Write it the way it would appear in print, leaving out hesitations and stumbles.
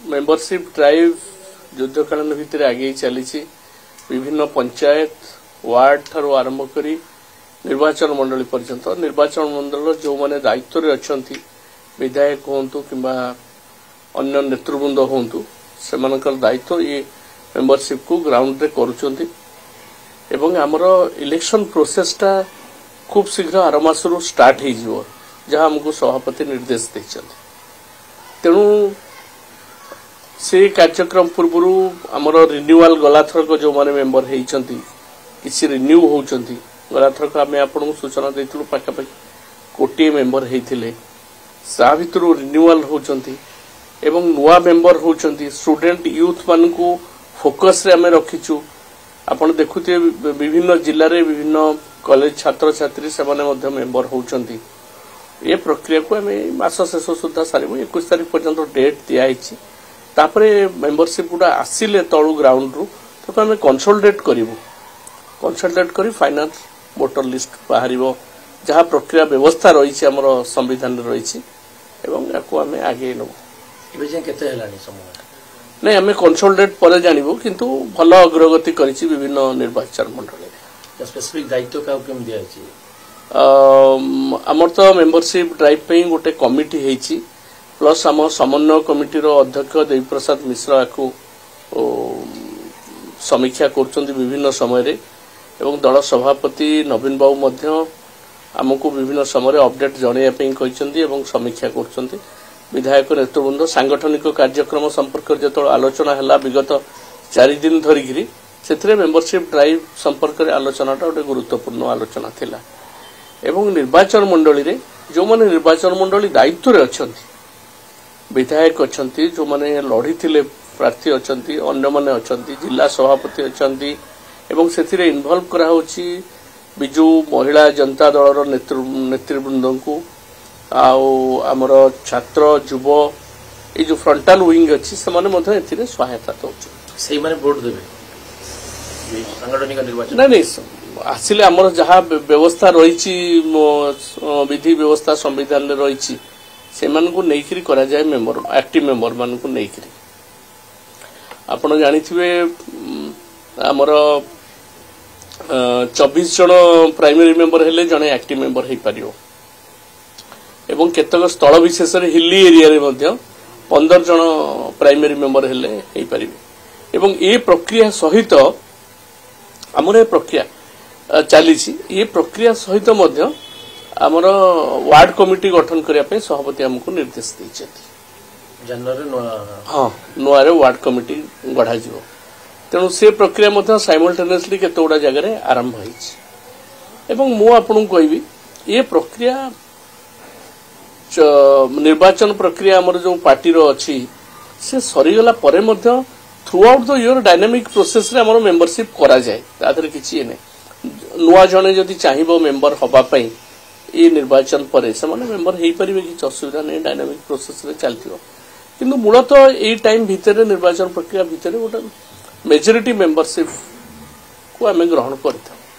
membership drive युद्धकालीन भितर आगे चली विभिन्न पंचायत वार्ड ठार आरंभ कर निर्वाचन मंडली पर्यंत निर्वाचन मंडल जो माने दायित्व अच्छा विधायक हूँ कि अन्य नेतृवृंद हूँ से दायित्व ये मेंबरशिप को ग्राउंड रे करुचंती एवं हमरो इलेक्शन प्रोसेसटा खूब शीघ्र आर मासरू स्टार्ट हो जहाँ हमको सभापति निर्देश देइछंती तेणु से कार्यक्रम पूर्व आमर रिन्यूअल गलाथरक जो माने मेंबर होती किसी रिन्यू होती गलाथरक आम आपको सूचना देइथिलु पाखापाखि 1 कोटी मेंबर होते सा भितर रिन्यूअल होती एवं नुआ मेंबर होती स्टूडेंट यूथ मान को फोकस रे आम रखीचु आपण देखुते विभिन्न जिले में विभिन्न कॉलेज छात्र छात्री से मेंबर होती ये प्रक्रिया को आम मास शेष सुधा सारू 21 तारीख पर्यंत डेट दिखाई तापरे मेंबरशिप गुड़ा आसिले तलू ग्राउंड रू तो आम कंसोलिडेट कर फाइनल वोटर लिस्ट बाहर जहाँ प्रक्रिया व्यवस्था रही आम संविधान रही आम आगे नबू समय नहीं आम कंसोलिडेट पर जानबू किंतु भल अग्रगति करिछि विभिन्न निर्वाचन मंडल स्पेसिफिक दायित्व का केम दिया आमर तो मेंबरशिप ड्राइव पे गोटे कमिटी हेछि प्लस आम समन्वय कमिटी रो अध्यक्ष देवीप्रसाद मिश्र को समीक्षा करछन्ती विभिन्न समय रे एवं दल सभापति नवीन बाबू मध्य आमको विभिन्न समय अपडेट जणाइया पे कहिसन्ती एवं समीक्षा करछन्ती विधायक नेतृवृंद सांगठनिक कार्यक्रम संपर्क जो आलोचना है विगत 4 दिन धरिकी से मेंबरशिप ड्राइव संपर्क आलोचना गोटे गुरुत्वपूर्ण आलोचना थिला एवं निर्वाचन मंडली रे जो माने निर्वाचन मंडली दायित्व रे अछंती विधायक अछंती जो माने लड़ी थिले प्रार्थी अछंती अन्य माने अछंती जिला सभापति अछंती एवं सेथिरे इन्वॉल्व करा होची बिजू महिला जनता दल नेतृवृंद को आमर छात्र युव ये जो फ्रंटाल विंग अच्छी से सहायता दौर वोट देवे सांगठनिक निर्वाचन नहीं आसिले आमर जहाँ व्यवस्था रही विधि व्यवस्था संविधान रही से जाए मेंबर एक्टिव मेंबर मान को लेकिन आपण जानिथिबे आमर 24 जन प्राइमरी मेंबर हेले जने एक्टिव मेंबर हे पारियो एवं केतक स्थल विशेष हिली एरिया रे मध्य 15 जन प्राइमरी मेंबर हेले हे परिबे एवं ए प्रक्रिया सहित हमर ए प्रक्रिया चली ये प्रक्रिया सहित मध्य हमर वार्ड कमिटी गठन करिया पे सभापति हमको निर्देश दैछथि जनवरी हां नुआरे वार्ड कमिटी गढ़ा जिवो तेणु से प्रक्रिया मध्य साइमल्टेनियसली केतोडा जगह रे आरंभ होइछ एवं मु आपन कहबी ये प्रक्रिया निर्वाचन प्रक्रिया आमर जो पार्टी रो अच्छी से सरीगला परे मध्य throughout the year dynamic process रे आमर मेंबरशिप करा जाए तादर किछि नै नुआ जने जदि चाहिबो मेंबर हबा पई ए निर्वाचन परे से माने मेंबर हेई परिबे कि असुविधा नै डायनामिक प्रोसेस रे चलतियो किंतु मूलतः ए टाइम भितर निर्वाचन प्रक्रिया भितर गोटे मेजॉरिटी मेंबरशिप को आमे ग्रहण करता